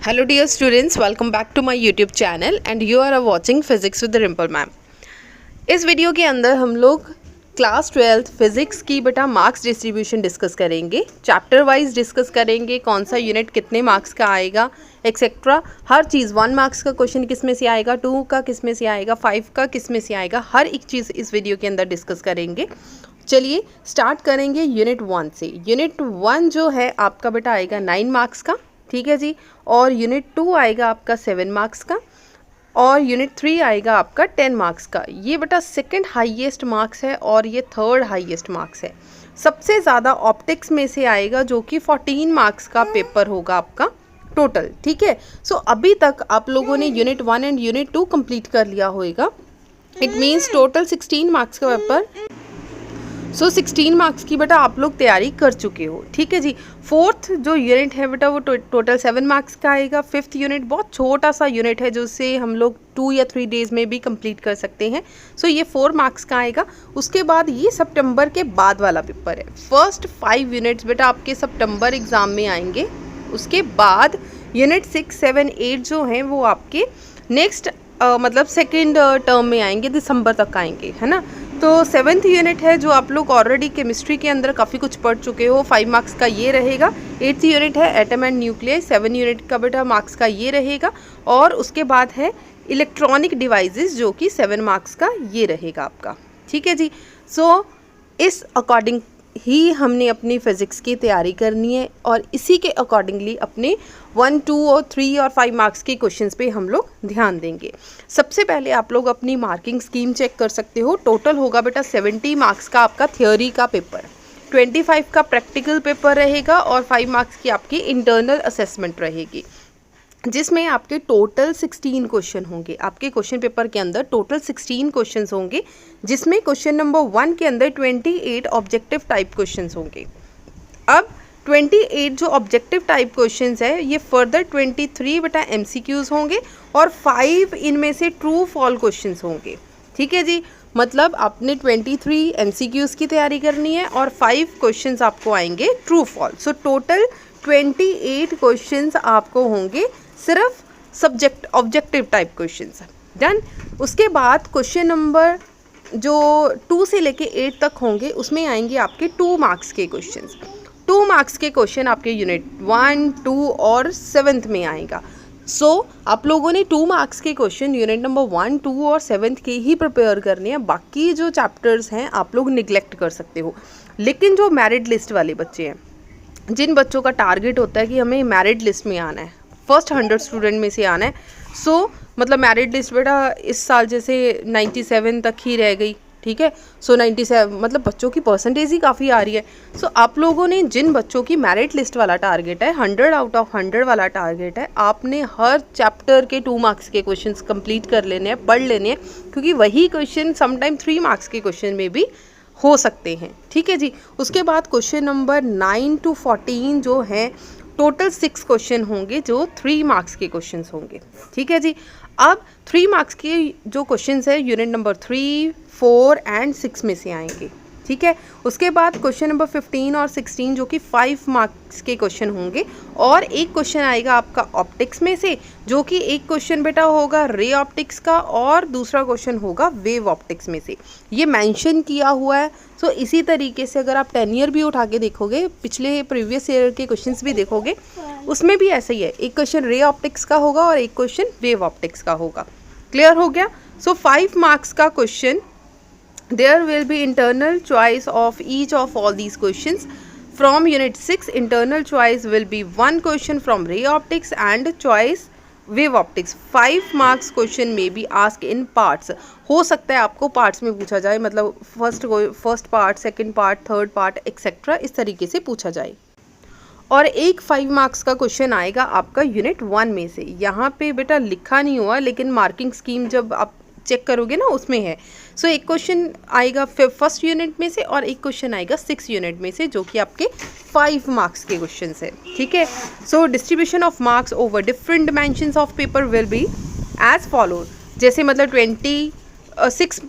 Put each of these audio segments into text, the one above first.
Hello dear students, welcome back to my YouTube channel and you are watching Physics with Rimpal ma'am. इस video के अंदर हम लोग class 12th physics की बेटा मार्क्स डिस्ट्रीब्यूशन डिस्कस करेंगे। चैप्टर वाइज डिस्कस करेंगे, कौन सा यूनिट कितने मार्क्स का आएगा एक्सेट्रा, हर चीज़। 1 मार्क्स का क्वेश्चन किस में से आएगा, 2 का किस में से आएगा, 5 का किस में से आएगा, हर एक चीज़ इस वीडियो के अंदर डिस्कस करेंगे। चलिए स्टार्ट करेंगे यूनिट 1 से। यूनिट 1 जो है आपका बेटा आएगा 9 मार्क्स का, ठीक है जी। और यूनिट 2 आएगा आपका 7 मार्क्स का और यूनिट 3 आएगा आपका 10 मार्क्स का। ये बेटा सेकंड हाईएस्ट मार्क्स है और ये थर्ड हाईएस्ट मार्क्स है। सबसे ज़्यादा ऑप्टिक्स में से आएगा जो कि 14 मार्क्स का पेपर होगा आपका टोटल, ठीक है। सो अभी तक आप लोगों ने यूनिट 1 एंड यूनिट 2 कंप्लीट कर लिया होगा। इट मीन्स टोटल 16 मार्क्स का पेपर। 16 मार्क्स की बेटा आप लोग तैयारी कर चुके हो, ठीक है जी। फोर्थ जो यूनिट है बेटा वो टोटल 7 मार्क्स का आएगा। फिफ्थ यूनिट बहुत छोटा सा यूनिट है जिससे हम लोग 2 या 3 डेज में भी कंप्लीट कर सकते हैं। ये 4 मार्क्स का आएगा। उसके बाद ये सितंबर के बाद वाला पेपर है। फर्स्ट 5 यूनिट्स बेटा आपके सितंबर एग्ज़ाम में आएंगे। उसके बाद यूनिट 6, 7, 8 जो हैं वो आपके नेक्स्ट मतलब सेकेंड टर्म में आएंगे, दिसंबर तक आएंगे, है ना। तो 7th यूनिट है जो आप लोग ऑलरेडी केमिस्ट्री के अंदर काफ़ी कुछ पढ़ चुके हो, 5 मार्क्स का ये रहेगा। 8th यूनिट है एटम एंड न्यूक्लियस, 7 यूनिट का बेटा मार्क्स का ये रहेगा। और उसके बाद है इलेक्ट्रॉनिक डिवाइसेस जो कि 7 मार्क्स का ये रहेगा आपका, ठीक है जी। इस अकॉर्डिंग ही हमने अपनी फिज़िक्स की तैयारी करनी है और इसी के अकॉर्डिंगली अपने 1, 2 और 3 और 5 मार्क्स के क्वेश्चंस पे हम लोग ध्यान देंगे। सबसे पहले आप लोग अपनी मार्किंग स्कीम चेक कर सकते हो। टोटल होगा बेटा 70 मार्क्स का आपका थ्योरी का पेपर, 25 का प्रैक्टिकल पेपर रहेगा और 5 मार्क्स की आपकी इंटरनल असेसमेंट रहेगी, जिसमें आपके टोटल 16 क्वेश्चन होंगे। आपके क्वेश्चन पेपर के अंदर टोटल 16 क्वेश्चंस होंगे, जिसमें क्वेश्चन नंबर 1 के अंदर 28 ऑब्जेक्टिव टाइप क्वेश्चंस होंगे। अब 28 जो ऑब्जेक्टिव टाइप क्वेश्चंस है ये फर्दर 23 बेटा MCQs होंगे और 5 इनमें से ट्रू फॉल क्वेश्चंस होंगे, ठीक है जी। मतलब आपने 23 MCQs की तैयारी करनी है और 5 क्वेश्चंस आपको आएंगे ट्रू फॉल। टोटल 28 क्वेश्चंस आपको होंगे सिर्फ subject objective type questions, done. उसके बाद क्वेश्चन नंबर जो 2 से लेके 8 तक होंगे उसमें आएंगे आपके 2 मार्क्स के क्वेश्चंस। 2 मार्क्स के क्वेश्चन आपके यूनिट 1, 2 और 7th में आएगा। आप लोगों ने 2 मार्क्स के क्वेश्चन यूनिट नंबर 1, 2 और 7th के ही प्रिपेयर करने हैं। बाकी जो चैप्टर्स हैं आप लोग निगलेक्ट कर सकते हो। लेकिन जो मेरिट लिस्ट वाले बच्चे हैं, जिन बच्चों का टारगेट होता है कि हमें मेरिट लिस्ट में आना है, फर्स्ट 100 स्टूडेंट में से आना है, मतलब मेरिट लिस्ट बेटा इस साल जैसे 97 तक ही रह गई, ठीक है। 97 मतलब बच्चों की परसेंटेज ही काफ़ी आ रही है। आप लोगों ने जिन बच्चों की मेरिट लिस्ट वाला टारगेट है, 100 आउट ऑफ 100 वाला टारगेट है, आपने हर चैप्टर के 2 मार्क्स के क्वेश्चंस कंप्लीट कर लेने हैं, पढ़ लेने हैं, क्योंकि वही क्वेश्चन समटाइम 3 मार्क्स के क्वेश्चन में भी हो सकते हैं, ठीक है जी। उसके बाद क्वेश्चन नंबर 9 to 14 जो है टोटल 6 क्वेश्चन होंगे जो 3 मार्क्स के क्वेश्चंस होंगे, ठीक है जी। अब 3 मार्क्स के जो क्वेश्चंस है यूनिट नंबर 3, 4 एंड 6 में से आएंगे, ठीक है। उसके बाद क्वेश्चन नंबर 15 और 16 जो कि 5 मार्क्स के क्वेश्चन होंगे और एक क्वेश्चन आएगा आपका ऑप्टिक्स में से, जो कि एक क्वेश्चन बेटा होगा रे ऑप्टिक्स का और दूसरा क्वेश्चन होगा वेव ऑप्टिक्स में से। ये मेंशन किया हुआ है। इसी तरीके से अगर आप 10 ईयर भी उठा के देखोगे, पिछले प्रीवियस ईयर के क्वेश्चंस भी देखोगे, उसमें भी ऐसा ही है। एक क्वेश्चन रे ऑप्टिक्स का होगा और एक क्वेश्चन वेव ऑप्टिक्स का होगा। क्लियर हो गया। 5 मार्क्स का question, there will be internal choice of each of all these questions. From unit 6 internal choice will be 1 question from ray optics and choice wave optics. 5 marks question may be asked in parts. हो सकता है आपको parts में पूछा जाए, मतलब first part, second part, third part etcetera, इस तरीके से पूछा जाए। और एक 5 मार्क्स का क्वेश्चन आएगा आपका यूनिट 1 में से। यहाँ पे बेटा लिखा नहीं हुआ, लेकिन मार्किंग स्कीम जब आप चेक करोगे ना उसमें है। एक क्वेश्चन आएगा फर्स्ट यूनिट में से और एक क्वेश्चन आएगा 6 यूनिट में से, जो कि आपके 5 मार्क्स के क्वेश्चन है, ठीक है। Distribution of marks over different dimensions of paper will be as followed. जैसे मतलब 26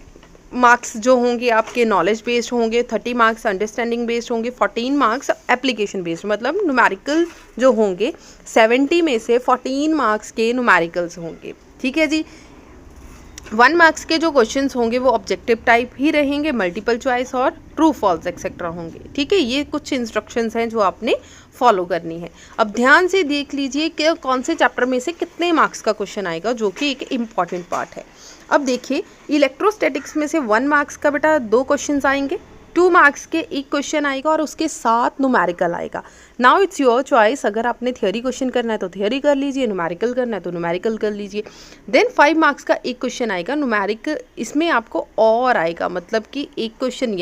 मार्क्स जो होंगे आपके नॉलेज बेस्ड होंगे, 30 मार्क्स अंडरस्टैंडिंग बेस्ड होंगे, 14 मार्क्स एप्लीकेशन बेस्ड, मतलब न्यूमेरिकल जो होंगे 70 में से 14 मार्क्स के न्यूमेरिकल्स होंगे। ठीक है जी। 1 मार्क्स के जो क्वेश्चंस होंगे वो ऑब्जेक्टिव टाइप ही रहेंगे, मल्टीपल चॉइस और ट्रू फॉल्स एक्सेट्रा होंगे। ठीक है, ये कुछ इंस्ट्रक्शंस हैं जो आपने फॉलो करनी है। अब ध्यान से देख लीजिए कि कौन से चैप्टर में से कितने मार्क्स का क्वेश्चन आएगा, जो कि एक इम्पॉर्टेंट पार्ट है। अब देखिए, इलेक्ट्रोस्टैटिक्स में से 1 मार्क्स का बेटा 2 क्वेश्चंस आएंगे, 2 मार्क्स के 1 क्वेश्चन आएगा और उसके साथ न्यूमेरिकल आएगा। नाउ इट्स योर चॉइस, अगर आपने थियोरी क्वेश्चन करना है तो थियोरी कर लीजिए, न्यूमेरिकल करना है तो न्यूमेरिकल कर लीजिए। देन 5 मार्क्स का 1 क्वेश्चन आएगा न्यूमेरिकल, इसमें आपको और आएगा, मतलब कि 1 क्वेश्चन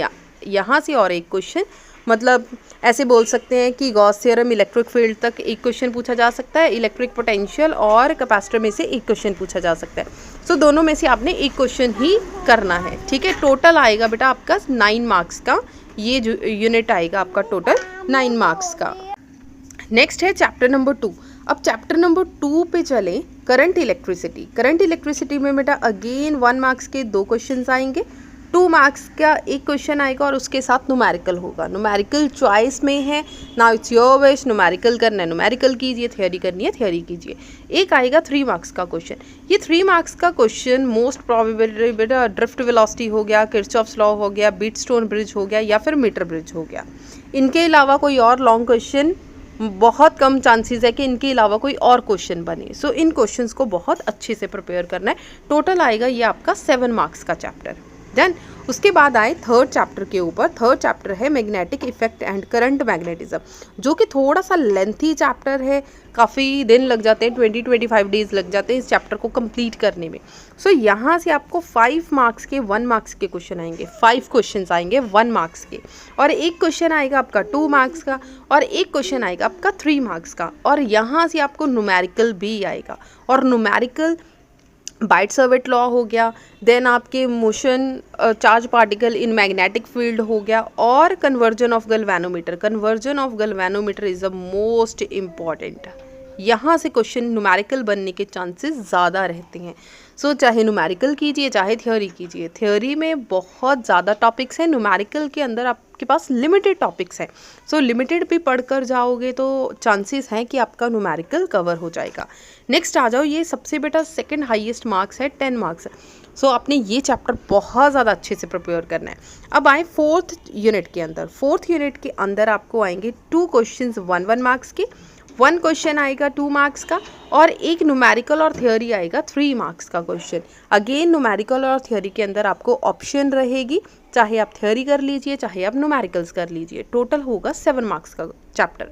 यहाँ से और 1 क्वेश्चन, मतलब ऐसे बोल सकते हैं कि गॉस थ्योरम इलेक्ट्रिक फील्ड तक 1 क्वेश्चन पूछा जा सकता है, इलेक्ट्रिक पोटेंशियल और कैपेसिटर में से 1 क्वेश्चन पूछा जा सकता है। सो दोनों में से आपने 1 क्वेश्चन ही करना है। ठीक है, टोटल आएगा बेटा आपका 9 मार्क्स का, ये जो यूनिट आएगा आपका टोटल 9 मार्क्स का। नेक्स्ट है चैप्टर नंबर 2। अब चैप्टर नंबर 2 पे चले, करंट इलेक्ट्रिसिटी। करंट इलेक्ट्रिसिटी में बेटा अगेन 1 मार्क्स के 2 क्वेश्चन आएंगे, 2 मार्क्स का 1 क्वेश्चन आएगा और उसके साथ न्यूमेरिकल होगा। न्यूमेरिकल चॉइस में है, now it's your wish, numerical करना है न्यूमेरिकल कीजिए, थियोरी करनी है थियोरी कीजिए। एक आएगा 3 मार्क्स का क्वेश्चन। ये 3 मार्क्स का क्वेश्चन मोस्ट प्रोबेबली बेटा ड्रिफ्ट वेलोसिटी हो गया, किरचॉफ्स लॉ हो गया, व्हीटस्टोन ब्रिज हो गया या फिर मीटर ब्रिज हो गया। इनके अलावा कोई और लॉन्ग क्वेश्चन बहुत कम चांसेस है कि इनके अलावा कोई और क्वेश्चन बने। सो इन क्वेश्चंस को बहुत अच्छे से प्रिपेयर करना है। टोटल आएगा ये आपका 7 मार्क्स का चैप्टर। देन उसके बाद आए 3rd चैप्टर के ऊपर। 3rd चैप्टर है magnetic effect and current magnetism, जो कि थोड़ा सा लेंथी चैप्टर है, काफ़ी दिन लग जाते हैं, 20-25 डेज लग जाते हैं इस चैप्टर को कंप्लीट करने में। सो यहाँ से आपको 5 मार्क्स के 1 मार्क्स के क्वेश्चन आएंगे, 5 क्वेश्चन आएंगे 1 मार्क्स के, और 1 क्वेश्चन आएगा आपका 2 मार्क्स का और 1 क्वेश्चन आएगा आपका 3 मार्क्स का। और यहाँ से आपको न्यूमेरिकल भी आएगा, और न्यूमेरिकल बाइट-सर्विट लॉ हो गया, देन आपके motion charge particle in magnetic field हो गया, और conversion of galvanometer. Conversion of galvanometer is the most important. यहाँ से क्वेश्चन न्यूमेरिकल बनने के चांसेस ज़्यादा रहते हैं। सो चाहे न्यूमेरिकल कीजिए चाहे थ्योरी कीजिए, थ्योरी में बहुत ज़्यादा टॉपिक्स हैं, न्यूमेरिकल के अंदर आपके पास लिमिटेड टॉपिक्स हैं। सो लिमिटेड भी पढ़कर जाओगे तो चांसेस हैं कि आपका न्यूमेरिकल कवर हो जाएगा। नेक्स्ट आ जाओ, ये सबसे बेटा सेकंड हाईएस्ट मार्क्स है, 10 मार्क्स है। सो आपने ये चैप्टर बहुत ज़्यादा अच्छे से प्रिपेयर करना है। अब आए 4th यूनिट के अंदर। 4th यूनिट के अंदर आपको आएंगे 2 क्वेश्चंस 1-1 मार्क्स के, 1 क्वेश्चन आएगा 2 मार्क्स का, और एक न्यूमेरिकल और थ्योरी आएगा 3 मार्क्स का क्वेश्चन। अगेन न्यूमेरिकल और थ्योरी के अंदर आपको ऑप्शन रहेगी, चाहे आप थ्योरी कर लीजिए चाहे आप न्यूमेरिकल्स कर लीजिए। टोटल होगा 7 मार्क्स का चैप्टर।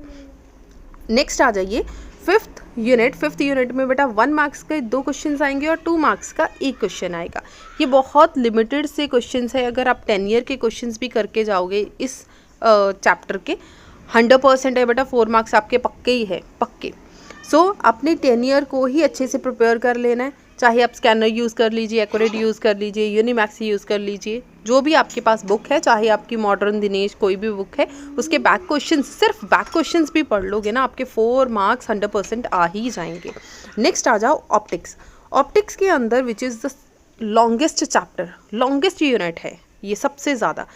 नेक्स्ट आ जाइए 5th यूनिट। 5th यूनिट में बेटा 1 मार्क्स के 2 क्वेश्चन आएंगे और 2 मार्क्स का 1 क्वेश्चन आएगा। ये बहुत लिमिटेड से क्वेश्चन है, अगर आप 10 ईयर के क्वेश्चन भी करके जाओगे इस चैप्टर के 100% है बेटा, 4 मार्क्स आपके पक्के ही है, पक्के। सो अपने 10 ईयर को ही अच्छे से प्रिपेयर कर लेना है, चाहे आप स्कैनर यूज़ कर लीजिए, एक्यूरेट यूज़ कर लीजिए, यूनिमैक्स यूज़ कर लीजिए, जो भी आपके पास बुक है, चाहे आपकी मॉडर्न दिनेश कोई भी बुक है, उसके बैक क्वेश्चन, सिर्फ बैक क्वेश्चंस भी पढ़ लोगे ना, आपके 4 मार्क्स 100% आ ही जाएंगे। नेक्स्ट आ जाओ ऑप्टिक्स। ऑप्टिक्स के अंदर which is the longest chapter, longest unit है ये, सबसे ज़्यादा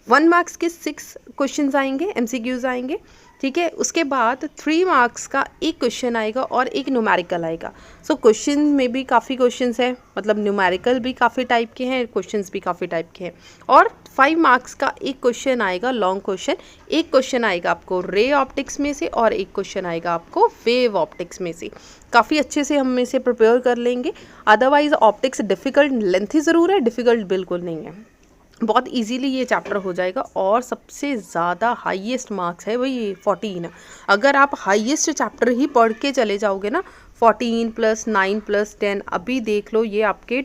1 मार्क्स के 6 क्वेश्चंस आएंगे, MCQs आएंगे। ठीक है, उसके बाद 3 मार्क्स का 1 क्वेश्चन आएगा और 1 न्यूमेरिकल आएगा। सो क्वेश्चन में भी काफ़ी क्वेश्चंस है, मतलब न्यूमेरिकल भी काफ़ी टाइप के हैं, क्वेश्चंस भी काफ़ी टाइप के हैं। और 5 मार्क्स का 1 क्वेश्चन आएगा लॉन्ग क्वेश्चन, 1 क्वेश्चन आएगा आपको रे ऑप्टिक्स में से और 1 क्वेश्चन आएगा आपको वेव ऑप्टिक्स में से। काफ़ी अच्छे से हम इसे प्रिपेयर कर लेंगे, अदरवाइज ऑप्टिक्स डिफ़िकल्ट, लेंथी ज़रूर है, डिफ़िकल्ट बिल्कुल नहीं है, बहुत इजीली ये चैप्टर हो जाएगा। और सबसे ज़्यादा हाईएस्ट मार्क्स है वही 14। अगर आप हाईएस्ट चैप्टर ही पढ़ के चले जाओगे ना, 14 + 9 + 10, अभी देख लो ये आपके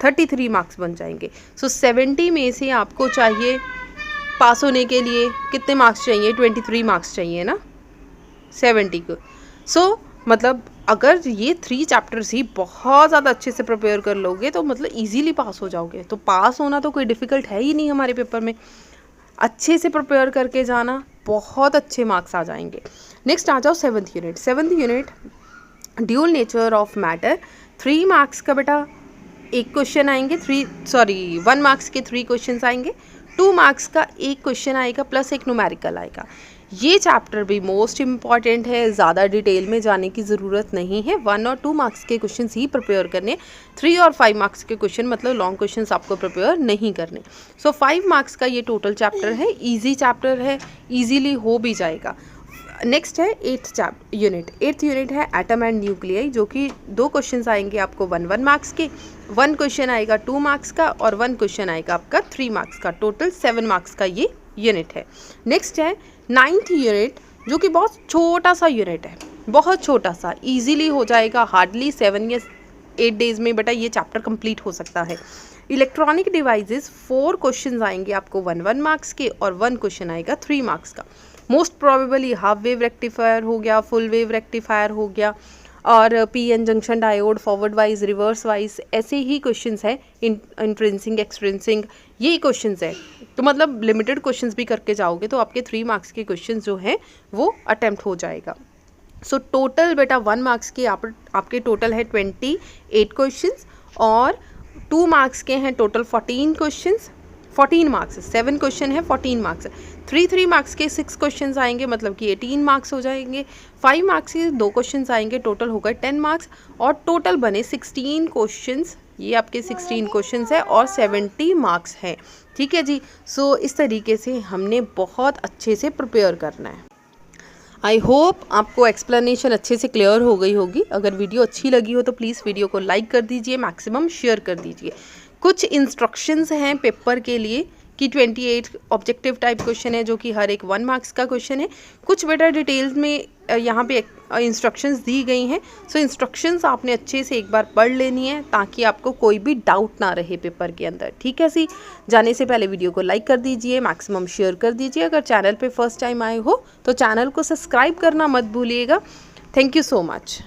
33 मार्क्स बन जाएंगे। सो 70 में से आपको चाहिए पास होने के लिए कितने मार्क्स चाहिए? 23 मार्क्स चाहिए ना 70 को। सो मतलब अगर ये 3 चैप्टर्स ही बहुत ज़्यादा अच्छे से प्रिपेयर कर लोगे तो मतलब इजीली पास हो जाओगे। तो पास होना तो कोई डिफ़िकल्ट है ही नहीं हमारे पेपर में, अच्छे से प्रिपेयर करके जाना, बहुत अच्छे मार्क्स आ जाएंगे। नेक्स्ट आ जाओ 7th unit. 7th unit dual nature of matter, 3 marks का बेटा एक क्वेश्चन आएंगे, 1 मार्क्स के 3 क्वेश्चन आएंगे, 2 मार्क्स का एक क्वेश्चन आएगा प्लस एक न्यूमेरिकल आएगा। ये चैप्टर भी मोस्ट इम्पॉर्टेंट है, ज़्यादा डिटेल में जाने की ज़रूरत नहीं है। 1 और 2 मार्क्स के क्वेश्चन ही प्रिपेयर करने, 3 और 5 मार्क्स के क्वेश्चन मतलब लॉन्ग क्वेश्चन आपको प्रिपेयर नहीं करने। सो 5 मार्क्स का ये टोटल चैप्टर है, ईजी चैप्टर है, ईजीली हो भी जाएगा। नेक्स्ट है 8th यूनिट। 8th यूनिट है एटम एंड न्यूक्लियाई, जो कि 2 क्वेश्चन आएंगे आपको 1 मार्क्स के, 1 क्वेश्चन आएगा 2 मार्क्स का और 1 क्वेश्चन आएगा आपका 3 मार्क्स का। टोटल 7 मार्क्स का ये यूनिट है। नेक्स्ट है 9th यूनिट, जो कि बहुत छोटा सा यूनिट है, बहुत छोटा सा, ईजिली हो जाएगा, हार्डली 7 या 8 डेज में बेटा ये चैप्टर कंप्लीट हो सकता है। इलेक्ट्रॉनिक डिवाइसेस 4 क्वेश्चन आएंगे आपको 1 मार्क्स के और 1 क्वेश्चन आएगा 3 मार्क्स का। Most probably half wave rectifier हो गया, फुल वेव रेक्टिफायर हो गया, और PN junction diode, forward wise, reverse wise, ऐसे ही क्वेश्चंस है। इंट्रिंसिक, एक्सट्रिंसिक, यही क्वेश्चंस है। तो मतलब लिमिटेड क्वेश्चंस भी करके जाओगे तो आपके 3 मार्क्स के क्वेश्चंस जो हैं वो अटेम्प्ट हो जाएगा। सो टोटल बेटा 1 मार्क्स के आपके टोटल है 28 क्वेश्चंस और 2 मार्क्स के हैं टोटल 14 क्वेश्चंस। 14 मार्क्स, 7 क्वेश्चन है, 14 मार्क्स है। 3 मार्क्स के 6 क्वेश्चंस आएंगे, मतलब कि 18 मार्क्स हो जाएंगे। 5 मार्क्स के 2 क्वेश्चंस आएंगे, टोटल हो गए 10 मार्क्स और टोटल बने 16 क्वेश्चंस। ये आपके 16 क्वेश्चंस है और 70 मार्क्स हैं। ठीक है जी। सो इस तरीके से हमने बहुत अच्छे से प्रिपेयर करना है। आई होप आपको एक्सप्लेनेशन अच्छे से क्लियर हो गई होगी। अगर वीडियो अच्छी लगी हो तो प्लीज़ वीडियो को लाइक कर दीजिए, मैक्सिमम शेयर कर दीजिए। कुछ इंस्ट्रक्शंस हैं पेपर के लिए कि 28 ऑब्जेक्टिव टाइप क्वेश्चन है, जो कि हर एक 1 मार्क्स का क्वेश्चन है। कुछ बेटा डिटेल्स में यहाँ पे इंस्ट्रक्शंस दी गई हैं। सो इंस्ट्रक्शंस आपने अच्छे से एक बार पढ़ लेनी है ताकि आपको कोई भी डाउट ना रहे पेपर के अंदर। ठीक है सी। जाने से पहले वीडियो को लाइक कर दीजिए, मैक्सिमम शेयर कर दीजिए। अगर चैनल पे फर्स्ट टाइम आए हो तो चैनल को सब्सक्राइब करना मत भूलिएगा। Thank you so much.